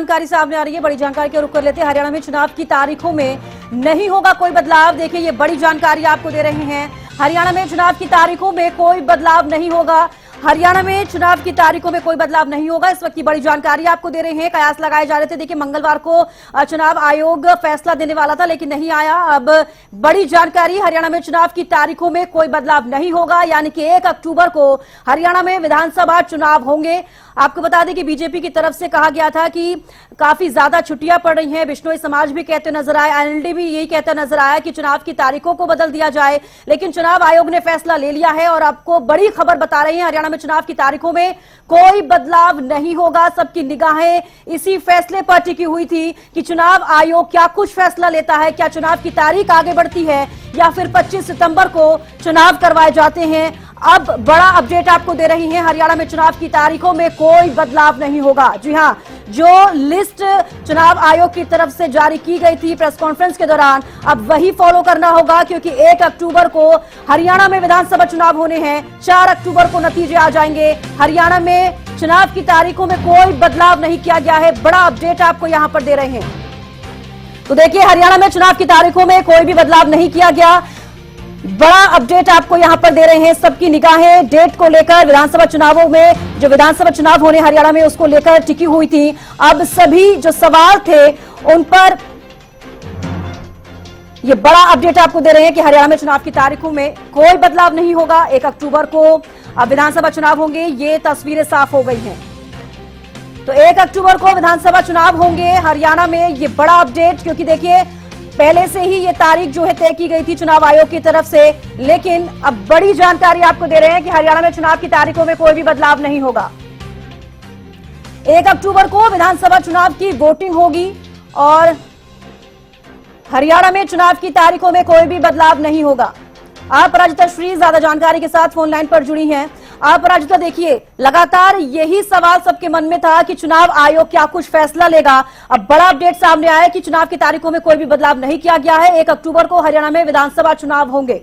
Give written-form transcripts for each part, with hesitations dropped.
जानकारी सामने आ रही है, बड़ी जानकारी के रुख कर लेते हैं। हरियाणा में चुनाव की तारीखों में नहीं होगा कोई बदलाव। देखिए, ये बड़ी जानकारी आपको दे रहे हैं। हरियाणा में चुनाव की तारीखों में कोई बदलाव नहीं होगा। हरियाणा में चुनाव की तारीखों में कोई बदलाव नहीं होगा। इस वक्त की बड़ी जानकारी आपको दे रहे हैं। कयास लगाए जा रहे थे। देखिए, मंगलवार को चुनाव आयोग फैसला देने वाला था, लेकिन नहीं आया। अब बड़ी जानकारी, हरियाणा में चुनाव की तारीखों में कोई बदलाव नहीं होगा, यानी कि 1 अक्टूबर को हरियाणा में विधानसभा चुनाव होंगे। आपको बता दें कि बीजेपी की तरफ से कहा गया था कि काफी ज्यादा छुट्टियां पड़ रही हैं। बिश्नोई समाज भी कहते नजर आए, एनएलडी भी यही कहता नजर आया कि चुनाव की तारीखों को बदल दिया जाए, लेकिन चुनाव आयोग ने फैसला ले लिया है। और आपको बड़ी खबर बता रही है, हरियाणा में चुनाव की तारीखों में कोई बदलाव नहीं होगा। सबकी निगाहें इसी फैसले पर टिकी हुई थी कि चुनाव आयोग क्या कुछ फैसला लेता है, क्या चुनाव की तारीख आगे बढ़ती है या फिर 25 सितंबर को चुनाव करवाए जाते हैं। अब बड़ा अपडेट आपको दे रही हैं, हरियाणा में चुनाव की तारीखों में कोई बदलाव नहीं होगा। जी हां, जो लिस्ट चुनाव आयोग की तरफ से जारी की गई थी प्रेस कॉन्फ्रेंस के दौरान, अब वही फॉलो करना होगा, क्योंकि 1 अक्टूबर को हरियाणा में विधानसभा चुनाव होने हैं। 4 अक्टूबर को नतीजे आ जाएंगे। हरियाणा में चुनाव की तारीखों में कोई बदलाव नहीं किया गया है। बड़ा अपडेट आपको यहां पर दे रहे हैं। तो देखिए, हरियाणा में चुनाव की तारीखों में कोई भी बदलाव नहीं किया गया। बड़ा अपडेट आपको यहां पर दे रहे हैं। सबकी निगाहें डेट को लेकर, विधानसभा चुनावों में जो विधानसभा चुनाव होने हरियाणा में उसको लेकर टिकी हुई थी। अब सभी जो सवाल थे उन पर ये बड़ा अपडेट आपको दे रहे हैं कि हरियाणा में चुनाव की तारीखों में कोई बदलाव नहीं होगा। 1 अक्टूबर को अब विधानसभा चुनाव होंगे, ये तस्वीरें साफ हो गई हैं। तो 1 अक्टूबर को विधानसभा चुनाव होंगे हरियाणा में, ये बड़ा अपडेट, क्योंकि देखिए पहले से ही ये तारीख जो है तय की गई थी चुनाव आयोग की तरफ से, लेकिन अब बड़ी जानकारी आपको दे रहे हैं कि हरियाणा में चुनाव की तारीखों में कोई भी बदलाव नहीं होगा। 1 अक्टूबर को विधानसभा चुनाव की वोटिंग होगी और हरियाणा में चुनाव की तारीखों में कोई भी बदलाव नहीं होगा। आप राजिता श्री ज्यादा जानकारी के साथ फोन लाइन पर जुड़ी हैं। आप राजिता, देखिए, लगातार यही सवाल सबके मन में था कि चुनाव आयोग क्या कुछ फैसला लेगा। अब बड़ा अपडेट सामने आया कि चुनाव की तारीखों में कोई भी बदलाव नहीं किया गया है। 1 अक्टूबर को हरियाणा में विधानसभा चुनाव होंगे।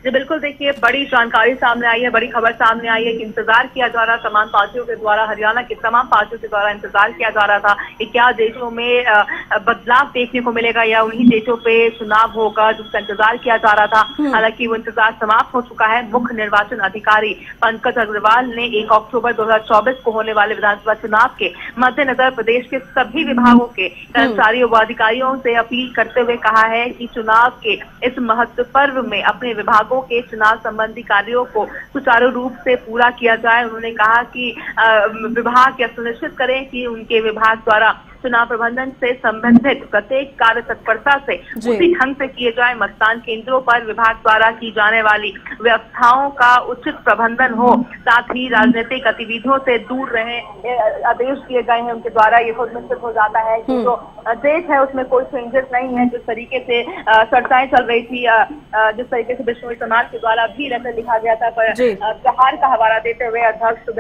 जी बिल्कुल, देखिए, बड़ी जानकारी सामने आई है, बड़ी खबर सामने आई है कि इंतजार किया जा रहा, तमाम पार्टियों के द्वारा, हरियाणा की तमाम पार्टियों के द्वारा इंतजार किया जा रहा था कि क्या देशों में बदलाव देखने को मिलेगा या उन्हीं देशों पे चुनाव होगा जिसका इंतजार किया जा रहा था। हालांकि वो इंतजार समाप्त हो चुका है। मुख्य निर्वाचन अधिकारी पंकज अग्रवाल ने 1 अक्टूबर 2024 को होने वाले विधानसभा चुनाव के मद्देनजर प्रदेश के सभी विभागों के कर्मचारियों व अधिकारियों से अपील करते हुए कहा है कि चुनाव के इस महत्व पर्व में अपने विभाग के चुनाव संबंधी कार्यों को सुचारू रूप से पूरा किया जाए। उन्होंने कहा कि विभाग यह सुनिश्चित करें कि उनके विभाग द्वारा चुनाव प्रबंधन से संबंधित प्रत्येक कार्य तत्परता से उसी ढंग से किए जाए। मतदान केंद्रों पर विभाग द्वारा की जाने वाली व्यवस्थाओं का उचित प्रबंधन हो, साथ ही राजनीतिक गतिविधियों से दूर रहे आदेश दिए गए हैं उनके द्वारा। ये खुद निश्चित हो जाता है कि जो देश है उसमें कोई चेंजेस नहीं है। जिस तरीके से चर्चाएं चल रही थी, जिस तरीके से बिश्नोई समाज के द्वारा भी लेटर लिखा गया था, पर त्योहार का हवाला देते हुए अध्यक्ष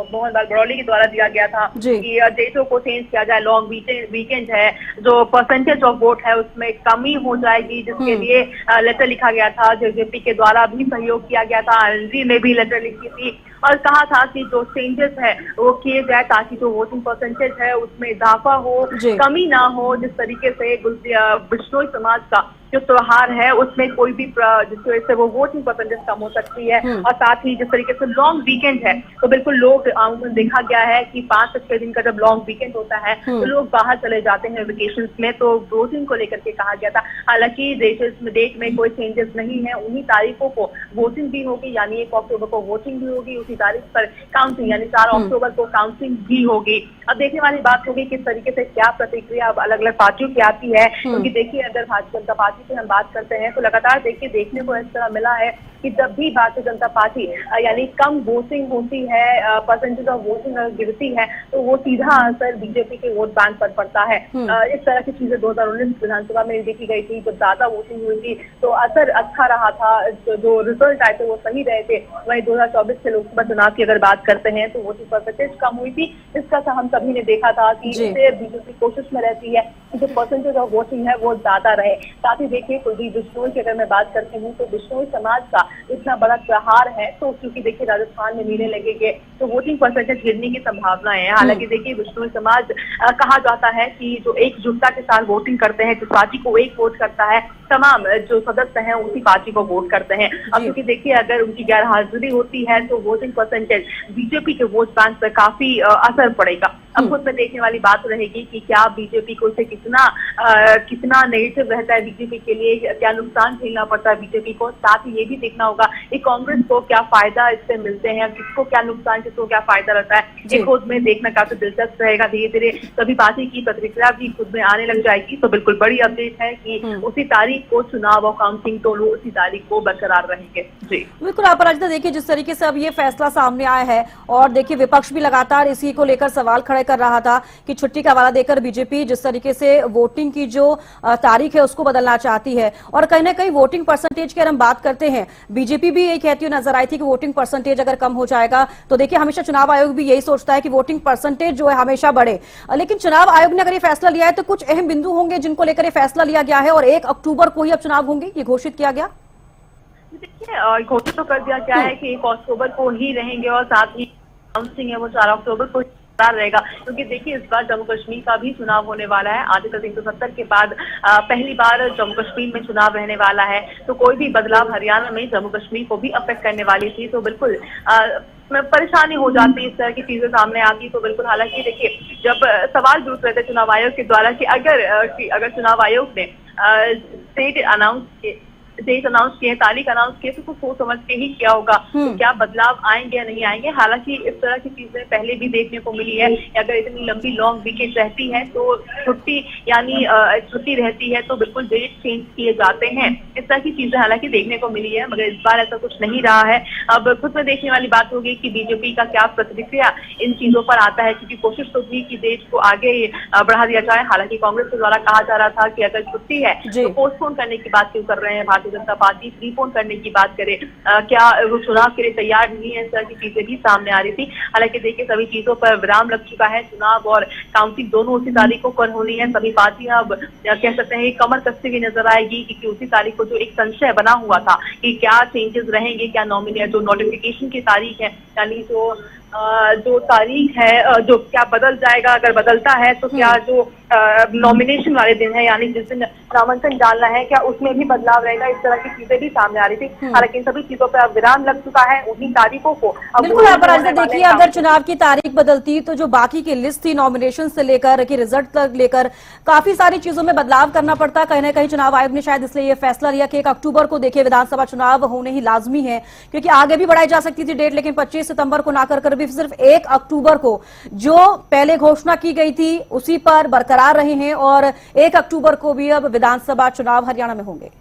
मोहन लाल बड़ौली के द्वारा दिया गया था कि डेटों को चेंज किया जाए। लॉन्ग वीकेंड है, जो परसेंटेज ऑफ वोट है उसमें कमी हो जाएगी, जिसके लिए लेटर लिखा गया था। जेजेपी के द्वारा भी सहयोग किया गया था, एनएलडी ने भी लेटर लिखी थी और कहा था कि जो चेंजेस है वो किए जाए ताकि जो वोटिंग परसेंटेज है उसमें इजाफा हो, कमी ना हो। जिस तरीके से बिश्नोई समाज का जो त्योहार है उसमें कोई भी जिस वजह से वो वोटिंग परसेंटेज कम हो सकती है। और साथ ही जिस तरीके से लॉन्ग वीकेंड है तो बिल्कुल लोग देखा गया है कि 5 से 6 दिन का जब लॉन्ग वीकेंड होता है तो लोग बाहर चले जाते हैं वेकेशन में, तो वोटिंग को लेकर के कहा गया था। हालांकि डेट में कोई चेंजेस नहीं है। उन्हीं तारीखों को वोटिंग भी होगी, यानी 1 अक्टूबर को वोटिंग भी होगी, उसी तारीख पर काउंटिंग यानी 4 अक्टूबर को काउंटिंग भी होगी। अब देखने वाली बात होगी किस तरीके से क्या प्रतिक्रिया अब अलग अलग पार्टियों की आती है, क्योंकि देखिए अगर भारतीय जनता पार्टी से हम बात करते हैं तो लगातार देखिए देखने को इस तरह मिला है कि जब भी भारतीय जनता पार्टी यानी कम वोटिंग होती है, परसेंटेज ऑफ वोटिंग गिरती है, तो वो सीधा असर बीजेपी के वोट बैंक पर पड़ता है। इस तरह की चीजें 2019 विधानसभा में देखी गई थी। जब ज्यादा वोटिंग हुई थी तो असर अच्छा रहा था, जो रिजल्ट आए थे वो सही रहे थे। वहीं 2024 के लोकसभा लोकसभा चुनाव की अगर बात करते हैं तो वोटिंग परसेंटेज कम हुई थी। इसका हम सभी ने देखा था कि इससे बीजेपी कोशिश में रहती है कि जो परसेंटेज ऑफ वोटिंग है वो ज्यादा रहे। साथ ही देखिए कुलदीप बिश्नोई की अगर मैं बात करती हूँ तो बिश्नोई समाज का इतना बड़ा त्योहार है, तो क्योंकि देखिए राजस्थान में मेले लगेंगे तो वोटिंग परसेंटेज गिरने की संभावनाएं है। हालांकि देखिए बिश्नोई समाज कहा जाता है कि जो एकजुटता के साथ वोटिंग करते हैं, जिस पार्टी को एक वोट करता है तमाम जो सदस्य हैं उसी पार्टी को वोट करते हैं। अब क्योंकि देखिए अगर उनकी गैर हाजिरी होती है तो वोटिंग परसेंटेज बीजेपी के वोट बैंक पर काफी असर पड़ेगा। अब खुद में देखने वाली बात रहेगी कि क्या बीजेपी को इसे कितना नेगेटिव रहता है बीजेपी के लिए, क्या नुकसान झेलना पड़ता है बीजेपी को। साथ ही ये भी देखना होगा कि कांग्रेस को क्या फायदा इससे मिलते हैं, किसको क्या नुकसान, किसको क्या फायदा रहता है, ये खुद में देखना काफी दिलचस्प रहेगा। धीरे धीरे सभी पार्टी की प्रतिक्रिया भी खुद में आने लग जाएगी। तो बिल्कुल बड़ी अपडेट है कि उसी तारीख को चुनाव और काउंटिंग दोनों उसी तारीख को बरकरार रहेंगे। जी बिल्कुल अपराजिता, देखिए जिस तरीके से अब ये फैसला सामने आया है और देखिए विपक्ष भी लगातार इसी को लेकर सवाल खड़े कर रहा था कि छुट्टी का हवाला देकर बीजेपी जिस तरीके से वोटिंग की जो तारीख है उसको बदलना चाहती है, और कहीं ना कहीं वोटिंग परसेंटेज की अगर हम बात करते हैं बीजेपी भी यही कहती हुई नजर आई थी कि वोटिंग परसेंटेज अगर कम हो जाएगा तो देखिए हमेशा चुनाव आयोग भी यही सोचता है कि वोटिंग परसेंटेज जो है हमेशा बढ़े। लेकिन चुनाव आयोग ने अगर ये फैसला लिया है तो कुछ अहम बिंदु होंगे जिनको लेकर ये फैसला लिया गया है और 1 अक्टूबर को ही अब चुनाव होंगे, ये घोषित किया गया। देखिए घोषित तो कर दिया गया है कि 1 अक्टूबर को ही रहेंगे और साथ ही काउंटिंग है वो 4 अक्टूबर को रहेगा, क्योंकि देखिए इस बार जम्मू कश्मीर का भी चुनाव होने वाला है। आर्टिकल 370 के बाद पहली बार जम्मू कश्मीर में चुनाव रहने वाला है, तो कोई भी बदलाव हरियाणा में जम्मू कश्मीर को भी अफेक्ट करने वाली थी, तो बिल्कुल परेशानी हो जाती, इस तरह की चीजें सामने आती। तो बिल्कुल हालांकि देखिए जब सवाल भी उठ रहे थे चुनाव आयोग के द्वारा कि अगर चुनाव आयोग ने डेट अनाउंस किए, तारीख अनाउंस किए तो कुछ सोच समझ के ही किया होगा, तो क्या बदलाव आएंगे या नहीं आएंगे। हालांकि इस तरह की चीजें पहले भी देखने को मिली है, अगर इतनी लंबी लॉन्ग वीकेंड रहती है तो छुट्टी रहती है तो बिल्कुल डेट चेंज किए जाते हैं। इस तरह की चीजें हालांकि देखने को मिली है, मगर इस बार ऐसा कुछ नहीं रहा है। अब खुद में देखने वाली बात होगी कि बीजेपी का क्या प्रतिक्रिया इन चीजों पर आता है, क्योंकि कोशिश तो थी कि डेट को आगे बढ़ा दिया जाए। हालांकि कांग्रेस के द्वारा कहा जा रहा था कि अगर छुट्टी है तो पोस्टपोन करने की बात क्यों कर रहे हैं, भारतीय जनता पार्टी प्रीपोन करने की बात करे, क्या वो चुनाव के लिए तैयार नहीं है, इस तरह की चीजें भी सामने आ रही थी। हालांकि देखिए सभी चीजों पर विराम लग चुका है, चुनाव और काउंटिंग दोनों उसी तारीखों पर होनी है। सभी पार्टियां अब कह सकते हैं कमर कसती हुई नजर आएगी, क्योंकि उसी तारीख को जो एक संशय बना हुआ था कि क्या चेंजेस रहेंगे, क्या जो नोटिफिकेशन की तारीख है, यानी जो तारीख है जो क्या बदल जाएगा, अगर बदलता है तो क्या जो नॉमिनेशन वाले दिन है यानी जिस दिन नामांकन डालना है क्या उसमें भी बदलाव रहेगा, इस तरह की चीजें भी सामने आ रही थी। हालांकि इन सभी चीजों पर अब विराम लग चुका है, उन्हीं तारीखों को बिल्कुल देखिए अगर चुनाव की तारीख बदलती तो जो बाकी की लिस्ट थी नॉमिनेशन से लेकर कि रिजल्ट तक लेकर काफी सारी चीजों में बदलाव करना पड़ता। कहीं ना कहीं चुनाव आयोग ने शायद इसलिए यह फैसला लिया कि 1 अक्टूबर को देखिए विधानसभा चुनाव होने ही लाजमी है, क्योंकि आगे भी बढ़ाई जा सकती थी डेट, लेकिन 25 सितंबर को ना कर भी सिर्फ 1 अक्टूबर को जो पहले घोषणा की गई थी उसी पर बरकरार रहे हैं और 1 अक्टूबर को भी अब विधानसभा चुनाव हरियाणा में होंगे।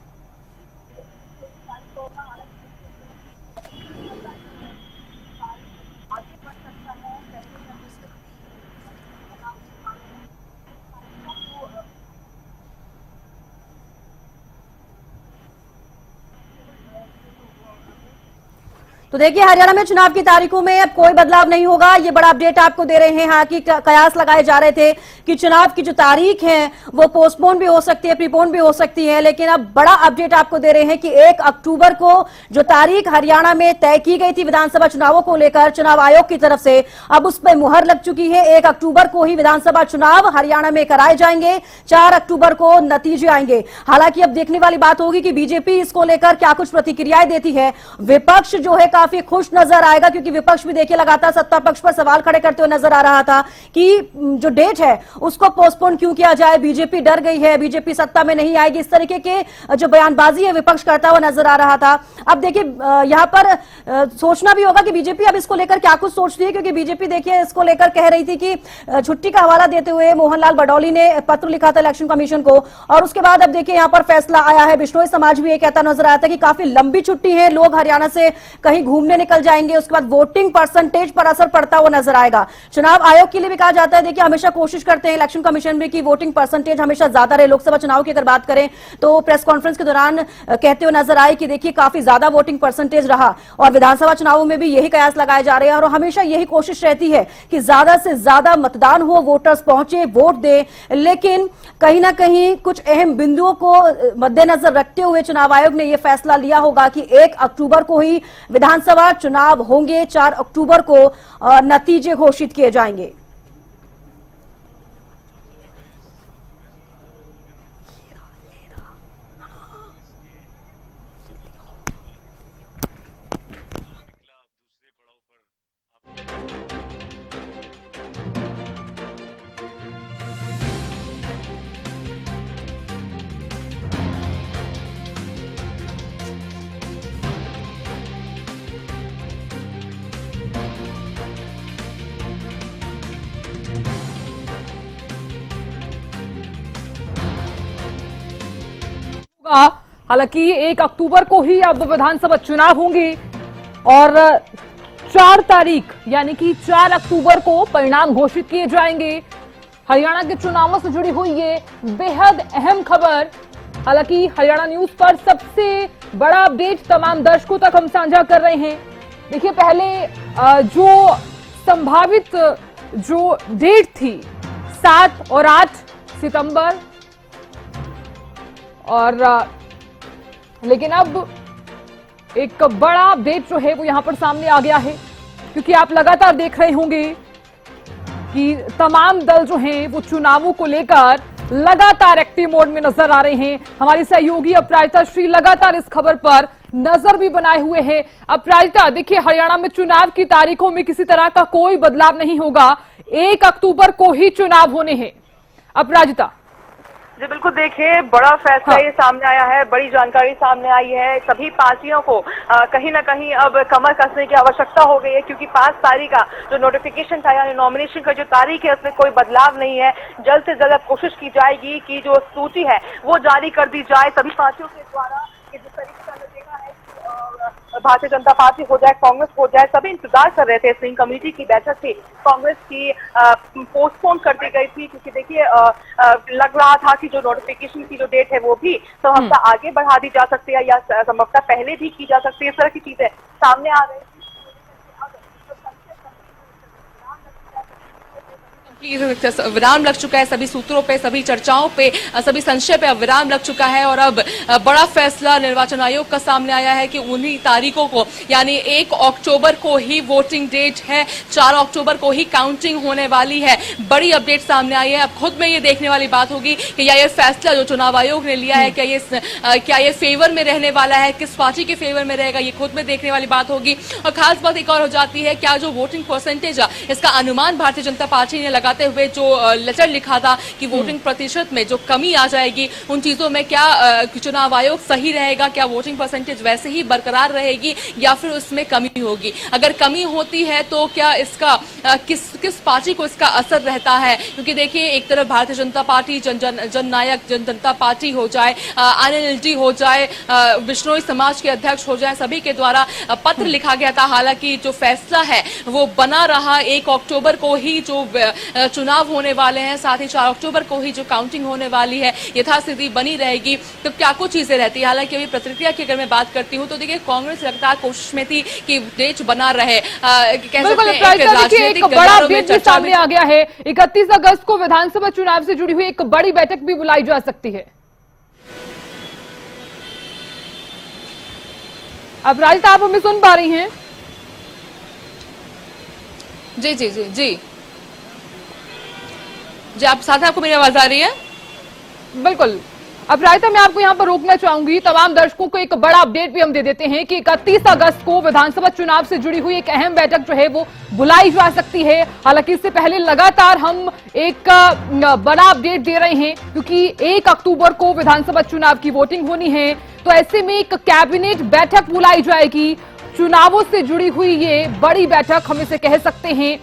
तो देखिए हरियाणा में चुनाव की तारीखों में अब कोई बदलाव नहीं होगा, ये बड़ा अपडेट आपको दे रहे हैं। हालांकि कयास लगाए जा रहे थे कि चुनाव की जो तारीख है वो पोस्टपोन भी हो सकती है, प्रीपोन भी हो सकती है, लेकिन अब बड़ा अपडेट आपको दे रहे हैं कि 1 अक्टूबर को जो तारीख हरियाणा में तय की गई थी विधानसभा चुनावों को लेकर चुनाव आयोग की तरफ से, अब उस पर मुहर लग चुकी है। 1 अक्टूबर को ही विधानसभा चुनाव हरियाणा में कराए जाएंगे, 4 अक्टूबर को नतीजे आएंगे। हालांकि अब देखने वाली बात होगी कि बीजेपी इसको लेकर क्या कुछ प्रतिक्रियाएं देती है। विपक्ष जो है काफी खुश नजर आएगा, क्योंकि विपक्ष भी देखिए लगातार सत्ता पक्ष पर सवाल खड़े करते हुए नजर आ रहा था कि जो डेट है उसको पोस्टपोन क्यों किया जाए, बीजेपी डर गई है, बीजेपी सत्ता में नहीं आएगी, इस तरीके के जो बयानबाजी है विपक्ष करता हुआ नजर आ रहा था। अब देखिए यहां पर सोचना भी होगा कि बीजेपी अब इसको लेकर क्या कुछ सोचती है, क्योंकि बीजेपी देखिए इसको लेकर कह रही थी कि छुट्टी का हवाला देते हुए मोहनलाल बडौली ने पत्र लिखा था इलेक्शन कमीशन को, और उसके बाद अब देखिए यहां पर फैसला आया है। बिश्नोई समाज भी ये कहता नजर आया था कि काफी लंबी छुट्टी है, लोग हरियाणा से कहीं घूमने निकल जाएंगे, उसके बाद वोटिंग परसेंटेज पर असर पड़ता हुआ नजर आएगा। चुनाव आयोग के लिए भी कहा जाता है, देखिए हमेशा कोशिश करते हैं इलेक्शन कमीशन में कि वोटिंग परसेंटेज हमेशा ज्यादा रहे। लोकसभा चुनाव की अगर बात करें तो प्रेस कॉन्फ्रेंस के दौरान कहते हुए नजर आए कि देखिए काफी ज्यादा वोटिंग परसेंटेज रहा, और विधानसभा चुनावों में भी यही कयास लगाए जा रहे हैं और हमेशा यही कोशिश रहती है कि ज्यादा से ज्यादा मतदान हो, वोटर्स पहुंचे, वोट दे। लेकिन कहीं ना कहीं कुछ अहम बिंदुओं को मद्देनजर रखते हुए चुनाव आयोग ने यह फैसला लिया होगा कि 1 अक्टूबर को ही विधानसभा चुनाव होंगे, 4 अक्टूबर को नतीजे घोषित किए जाएंगे। हालांकि 1 अक्टूबर को ही अब विधानसभा चुनाव होंगे और 4 तारीख यानी कि 4 अक्टूबर को परिणाम घोषित किए जाएंगे। हरियाणा के चुनावों से जुड़ी हुई ये बेहद अहम खबर। हालांकि हरियाणा न्यूज पर सबसे बड़ा अपडेट तमाम दर्शकों तक हम साझा कर रहे हैं। देखिए पहले जो संभावित जो डेट थी 7 और 8 सितंबर, और लेकिन अब एक बड़ा अपडेट जो है वो यहां पर सामने आ गया है, क्योंकि आप लगातार देख रहे होंगे कि तमाम दल जो हैं वो चुनावों को लेकर लगातार एक्टिव मोड में नजर आ रहे हैं। हमारी सहयोगी अपराजिता श्री लगातार इस खबर पर नजर भी बनाए हुए हैं। अपराजिता, देखिए हरियाणा में चुनाव की तारीखों में किसी तरह का कोई बदलाव नहीं होगा, 1 अक्टूबर को ही चुनाव होने हैं। अपराजिता जी बिल्कुल, देखिए बड़ा फैसला ये सामने आया है, बड़ी जानकारी सामने आई है। सभी पार्टियों को कहीं ना कहीं अब कमर कसने की आवश्यकता हो गई है, क्योंकि 5 तारीख का जो नोटिफिकेशन था यानी नॉमिनेशन का जो तारीख है उसमें कोई बदलाव नहीं है। जल्द से जल्द कोशिश की जाएगी कि जो सूची है वो जारी कर दी जाए सभी पार्टियों के द्वारा। जिस तरीके से हमने देखा है कि भारतीय जनता पार्टी हो जाए, कांग्रेस हो जाए, सभी इंतजार कर रहे थे। स्ट्रिंग कमेटी की बैठक थी, कांग्रेस की पोस्टपोन कर दी गई थी, क्योंकि देखिए लग रहा था कि जो नोटिफिकेशन की जो डेट है वो भी संभवतः आगे बढ़ा दी जा सकती है या संभवतः पहले भी की जा सकती है। इस तरह की चीजें सामने आ रही थी। विराम लग चुका है, सभी सूत्रों पे, सभी चर्चाओं पे, सभी संशय पे अब विराम लग चुका है और अब बड़ा फैसला निर्वाचन आयोग का सामने आया है कि उन्हीं तारीखों को यानी 1 अक्टूबर को ही वोटिंग डेट है, 4 अक्टूबर को ही काउंटिंग होने वाली है। बड़ी अपडेट सामने आई है। अब खुद में ये देखने वाली बात होगी कि ये फैसला जो चुनाव आयोग ने लिया है क्या ये फेवर में रहने वाला है, किस पार्टी के फेवर में रहेगा, ये खुद में देखने वाली बात होगी। और खास बात एक और हो जाती है, क्या जो वोटिंग परसेंटेज है इसका अनुमान भारतीय जनता पार्टी ने लगाते हुए जो लेटर लिखा था कि वोटिंग प्रतिशत में जो कमी आ जाएगी, उन चीजों में क्या चुनाव आयोग सही रहेगा, क्या वोटिंग परसेंटेज वैसे ही बरकरार रहेगी या फिर उसमें कमी होगी। अगर कमी होती है तो क्या इसका किस पार्टी को इसका असर रहता है, क्योंकि देखिए एक तरफ भारतीय जनता पार्टी, जननायक जनता पार्टी हो जाए, आरएलडी हो जाए, बिश्नोई समाज के अध्यक्ष हो जाए, सभी के द्वारा पत्र लिखा गया था। हालांकि जो फैसला है वो बना रहा, 1 अक्टूबर को ही जो चुनाव होने वाले हैं, साथ ही 4 अक्टूबर को ही जो काउंटिंग होने वाली है, यथास्थिति बनी रहेगी। तो क्या कुछ चीजें रहती है। हालांकि अभी प्रतिक्रिया की अगर मैं बात करती हूं तो देखिए कांग्रेस लगातार कोशिश में थी कि डेट बना रहे। एक बड़ा अपडेट भी सामने आ गया है, 31 अगस्त को विधानसभा चुनाव से जुड़ी हुई एक बड़ी बैठक भी बुलाई जा सकती है। अब राजता, आप हमें सुन पा रही हैं? जी जी जी जी जी, आप साथ, आपको मेरी आवाज आ रही है? बिल्कुल। अब रायता, मैं आपको यहां पर रोकना चाहूंगी, तमाम दर्शकों को एक बड़ा अपडेट भी हम दे देते हैं कि 31 अगस्त को विधानसभा चुनाव से जुड़ी हुई एक अहम बैठक जो है वो बुलाई जा सकती है। हालांकि इससे पहले लगातार हम एक बड़ा अपडेट दे रहे हैं, क्योंकि 1 अक्टूबर को विधानसभा चुनाव की वोटिंग होनी है, तो ऐसे में एक कैबिनेट बैठक बुलाई जाएगी। चुनावों से जुड़ी हुई ये बड़ी बैठक हम इसे कह सकते हैं।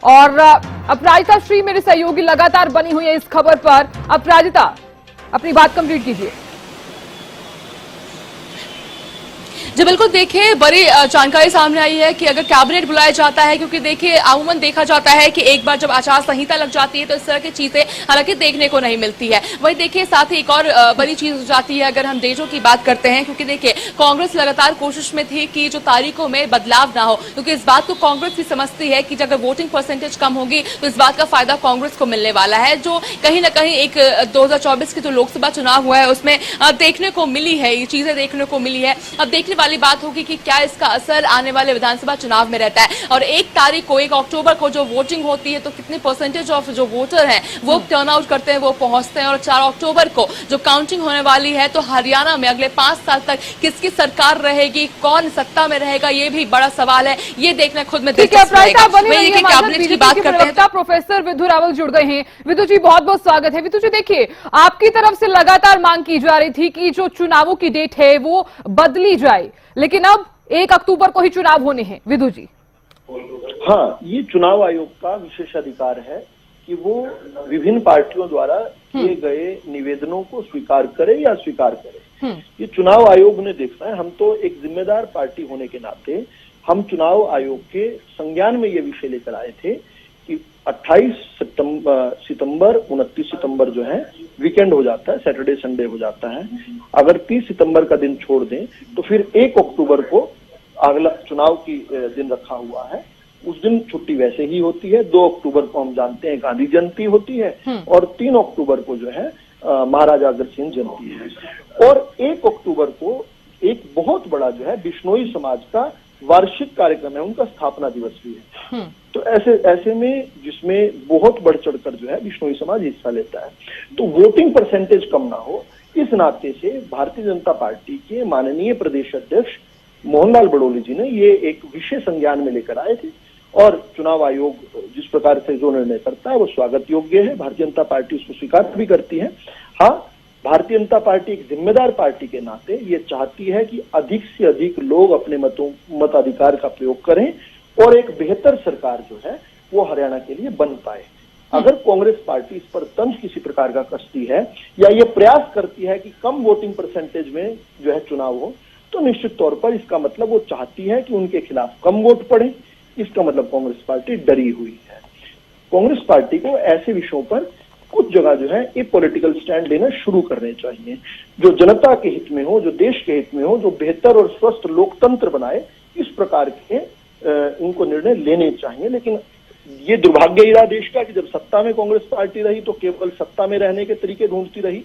और अपराजिता श्री मेरे सहयोगी लगातार बनी हुई है इस खबर पर। अपराजिता, अपनी बात कंप्लीट कीजिए। जी बिल्कुल, देखिए बड़ी जानकारी सामने आई है कि अगर कैबिनेट बुलाया जाता है, क्योंकि देखिए अमूमन देखा जाता है कि एक बार जब आचार संहिता लग जाती है तो इस तरह की चीजें हालांकि देखने को नहीं मिलती है। वही देखिए साथ ही एक और बड़ी चीज हो जाती है अगर हम डेटों की बात करते हैं, क्योंकि देखिए कांग्रेस लगातार कोशिश में थी कि जो तारीखों में बदलाव ना हो, क्योंकि इस बात को कांग्रेस भी समझती है कि अगर वोटिंग परसेंटेज कम होगी तो इस बात का फायदा कांग्रेस को मिलने वाला है, जो कहीं ना कहीं एक 2024 के जो लोकसभा चुनाव हुआ है उसमें देखने को मिली है, ये चीजें देखने को मिली है। अब देखने वाली बात होगी कि क्या इसका असर आने वाले विधानसभा चुनाव में रहता है, और 1 अक्टूबर को जो वोटिंग होती है तो कितने परसेंटेज ऑफ जो वोटर हैं वो टर्न आउट करते हैं, वो पहुंचते हैं, और 4 अक्टूबर को जो काउंटिंग होने वाली है तो हरियाणा में अगले 5 साल तक किसकी सरकार रहेगी, कौन सत्ता में रहेगा, ये भी बड़ा सवाल है। ये देखना खुद में दिलचस्प रहेगा। कैबिनेट की बात करते हैं, प्रोफेसर विधु रावल जुड़ गए हैं। विधु जी बहुत बहुत स्वागत है। विधु जी देखिए, आपकी तरफ से लगातार मांग की जा रही थी कि जो चुनावों की डेट है वो बदली जाए, लेकिन अब 1 अक्टूबर को ही चुनाव होने हैं। विधु जी, हाँ, ये चुनाव आयोग का विशेषाधिकार है कि वो विभिन्न पार्टियों द्वारा किए गए निवेदनों को स्वीकार करे या अस्वीकार करे। ये चुनाव आयोग ने देखना है। हम तो एक जिम्मेदार पार्टी होने के नाते हम चुनाव आयोग के संज्ञान में ये विषय लेकर आए थे कि 28 सितंबर 29 सितंबर जो है वीकेंड हो जाता है, सैटरडे संडे हो जाता है। अगर 30 सितंबर का दिन छोड़ दें तो फिर 1 अक्टूबर को अगला चुनाव की दिन रखा हुआ है, उस दिन छुट्टी वैसे ही होती है। 2 अक्टूबर को हम जानते हैं गांधी जयंती होती है, और 3 अक्टूबर को जो है महाराजा अग्रसेन जयंती है, और 1 अक्टूबर को एक बहुत बड़ा जो है बिश्नोई समाज का वार्षिक कार्यक्रम है, उनका स्थापना दिवस भी है। तो ऐसे में जिसमें बहुत बढ़ चढ़कर जो है बिश्नोई समाज हिस्सा लेता है, तो वोटिंग परसेंटेज कम ना हो, इस नाते से भारतीय जनता पार्टी के माननीय प्रदेश अध्यक्ष मोहनलाल बड़ोली जी ने ये एक विषय संज्ञान में लेकर आए थे, और चुनाव आयोग जिस प्रकार से जो निर्णय करता है वो स्वागत योग्य है। भारतीय जनता पार्टी उसको स्वीकार भी करती है। हाँ, भारतीय जनता पार्टी एक जिम्मेदार पार्टी के नाते ये चाहती है कि अधिक से अधिक लोग अपने मताधिकार का प्रयोग करें और एक बेहतर सरकार जो है वो हरियाणा के लिए बन पाए। अगर कांग्रेस पार्टी इस पर तंज किसी प्रकार का कसती है या ये प्रयास करती है कि कम वोटिंग परसेंटेज में जो है चुनाव हो, तो निश्चित तौर पर इसका मतलब वो चाहती है कि उनके खिलाफ कम वोट पड़े। इसका मतलब कांग्रेस पार्टी डरी हुई है। कांग्रेस पार्टी को ऐसे विषयों पर कुछ जगह जो है ये पॉलिटिकल स्टैंड लेना शुरू करने चाहिए, जो जनता के हित में हो, जो देश के हित में हो, जो बेहतर और स्वस्थ लोकतंत्र बनाए। इस प्रकार के उनको निर्णय लेने चाहिए। लेकिन ये दुर्भाग्य ही रहा देश का कि जब सत्ता में कांग्रेस पार्टी रही तो केवल सत्ता में रहने के तरीके ढूंढती रही,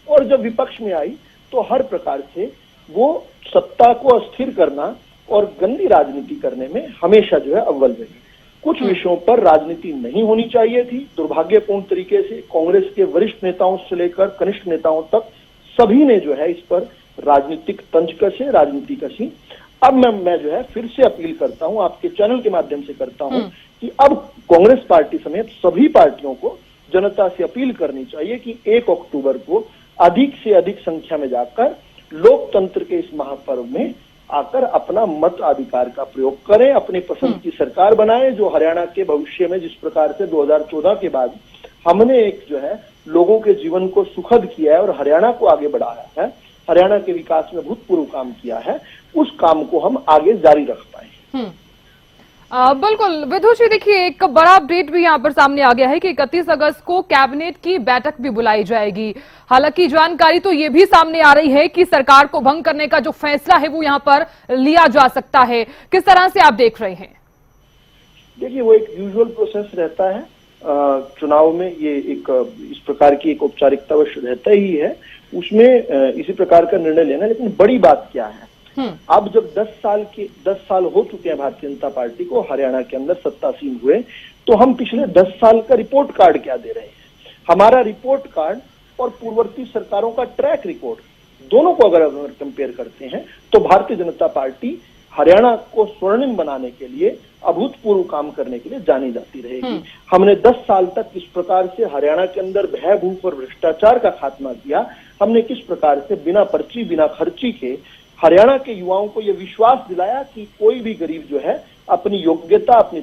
और जब विपक्ष में आई तो हर प्रकार से वो सत्ता को अस्थिर करना और गंदी राजनीति करने में हमेशा जो है अव्वल रही। कुछ विषयों पर राजनीति नहीं होनी चाहिए थी। दुर्भाग्यपूर्ण तरीके से कांग्रेस के वरिष्ठ नेताओं से लेकर कनिष्ठ नेताओं तक सभी ने जो है इस पर राजनीतिक तंज कसे, राजनीति कसी। अब मैं जो है फिर से अपील करता हूं, आपके चैनल के माध्यम से करता हूं कि अब कांग्रेस पार्टी समेत सभी पार्टियों को जनता से अपील करनी चाहिए कि 1 अक्टूबर को अधिक से अधिक संख्या में जाकर लोकतंत्र के इस महापर्व में आकर अपना मत अधिकार का प्रयोग करें, अपनी पसंद की सरकार बनाएं, जो हरियाणा के भविष्य में जिस प्रकार से 2014 के बाद हमने एक जो है लोगों के जीवन को सुखद किया है और हरियाणा को आगे बढ़ाया है, हरियाणा के विकास में भूतपूर्व काम किया है, उस काम को हम आगे जारी रख पाए। बिल्कुल विधु जी, देखिए एक बड़ा अपडेट भी यहाँ पर सामने आ गया है कि 31 अगस्त को कैबिनेट की बैठक भी बुलाई जाएगी। हालांकि जानकारी तो ये भी सामने आ रही है कि सरकार को भंग करने का जो फैसला है वो यहाँ पर लिया जा सकता है। किस तरह से आप देख रहे हैं? देखिए, वो एक यूजुअल प्रोसेस रहता है चुनाव में, ये एक इस प्रकार की एक औपचारिकता रहता ही है, उसमें इसी प्रकार का निर्णय लेना। लेकिन बड़ी बात क्या है, अब जब 10 साल हो चुके हैं भारतीय जनता पार्टी को हरियाणा के अंदर सत्तासीन हुए, तो हम पिछले 10 साल का रिपोर्ट कार्ड क्या दे रहे हैं? हमारा रिपोर्ट कार्ड और पूर्ववर्ती सरकारों का ट्रैक रिकॉर्ड, दोनों को अगर कंपेयर करते हैं तो भारतीय जनता पार्टी हरियाणा को स्वर्णिम बनाने के लिए अभूतपूर्व काम करने के लिए जानी जाती रहेगी। हमने 10 साल तक किस प्रकार से हरियाणा के अंदर भय, भूख और भ्रष्टाचार का खात्मा किया, हमने किस प्रकार से बिना पर्ची बिना खर्ची के हरियाणा के युवाओं को यह विश्वास दिलाया कि कोई भी गरीब जो है अपनी योग्यता, अपनी